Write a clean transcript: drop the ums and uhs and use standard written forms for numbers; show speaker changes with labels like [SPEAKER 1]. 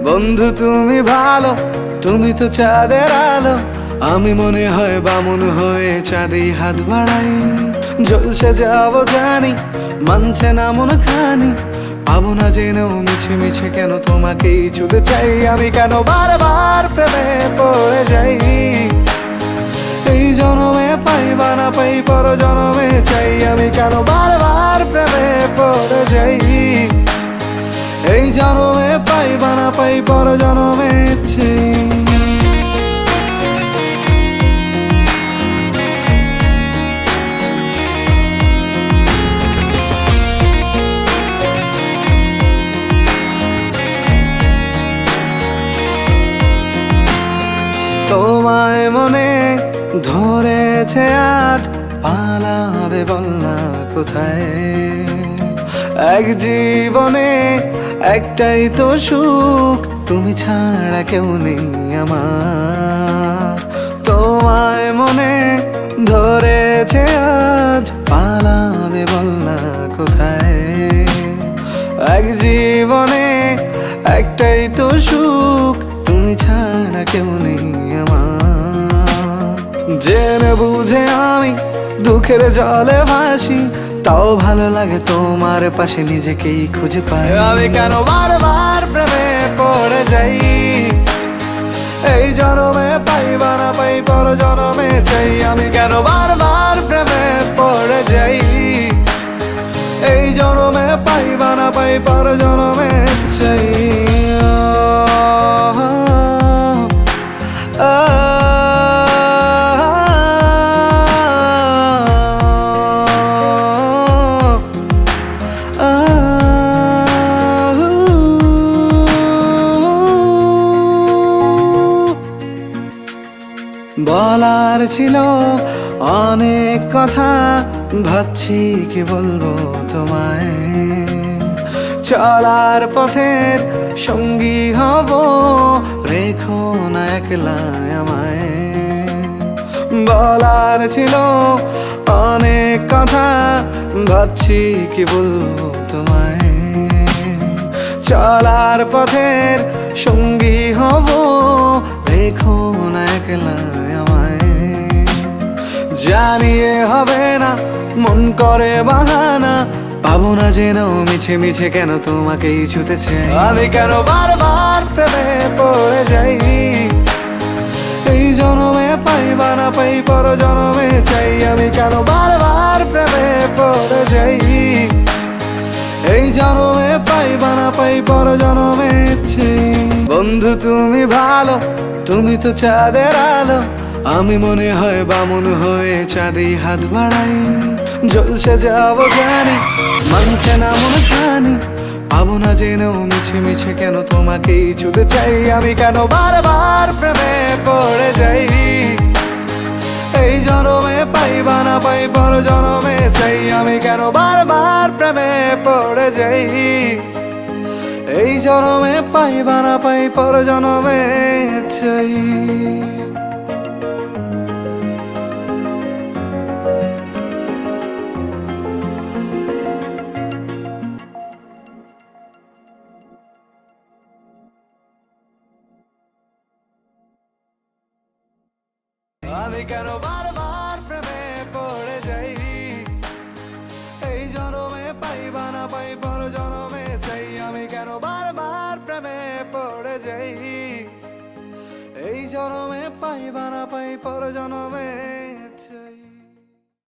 [SPEAKER 1] বন্ধু তুমি ভালো, তুমি তো চাঁদের আলো। আমি মনে হয় বামুন হয়ে চাঁদে হাত বাড়াই। জলসে যাব জানি, মানছে না মন খানি। পাবো না জেনেও মিছে মিছে কেন তোমাকেই ছুতে চাই। আমি কেন বারবার প্রেমে পড়ে যাই। এই জনমে পাই বা না পাই, পর জনমে চাই। আমি কেন বারবার প্রেমে পড়ে যাই। এই জনমে পাই বা না পাই, পর জনমে চাই। তোমায় মনে ধরেছে আজ, পালাবে বল না কোথায়। এক জীবনে একটাই তো সুখ, তুমি ছাড়া কেউ নেই আমার। তোমায় মনে ধরেছে আজ, পালাবে বল না কোথায়। এক জীবনে একটাই তো সুখ, তুমি ছাড়া কেউ নেই আমার। জেনে বুঝে আমি দুঃখের জলে ভাসি, তাও ভালো লাগে তোমার পাশে নিজেকেই খুঁজে পাই। আমি কেন বারবার প্রেমে পড়ে যাই। এই জনমে পাই বা না পাই, পর জনমে চাই। আমি কেন বারবার প্রেমে পড়ে যাই। এই জনমে পাই বা না পাই, পর জনমে চাই। বলার ছিল অনেক কথা, ভাবছি কি বলবো তোমায়। চলার পথের সঙ্গী হব, রেখো না একলা আমায়। বলার ছিল অনেক কথা, ভাবছি কি বলবো তোমায়। চলার পথের সঙ্গী হব, রেখো না একলা আমায়। জানিয়ে হবে না, মন করে বাহানা। পাবো না জেনেও মিছে মিছে কেন তোমাকেই ছুতে চাই। আমি কেন বারবার প্রেমে পড়ে যাই। এই জনমে পাই বা না পাই, পর জনমে চাই। আমি কেন বারবার প্রেমে পড়ে যাই। এই জনমে পাই বা না পাই, পর জনমে চাই। বন্ধু তুমি ভালো, তুমি তো চাঁদের আলো। আমি মনে হয় বামুন হয়ে চাঁদে হাত বাড়াই। জলসে যাব জানি, মানছে না মন খানি। পাবো না জেনেও মিছে মিছে কেন তোমাকেই ছুতে চাই। আমি কেন বারবার প্রেমে পড়ে যাই। এই জনমে পাই বা না পাই, পর জনমে চাই। আমি কেন বারবার প্রেমে পড়ে যাই। এই জনমে পাই বা না পাই, পর জনমে চাই। আমি কেন বারবার প্রেমে পড়ে যাই। এই জনমে পাই বা না পাই, পর জনমে চাই। আমি কেন বারবার প্রেমে পড়ে যাই। এই জনমে পাই বা না পাই, পর জনমে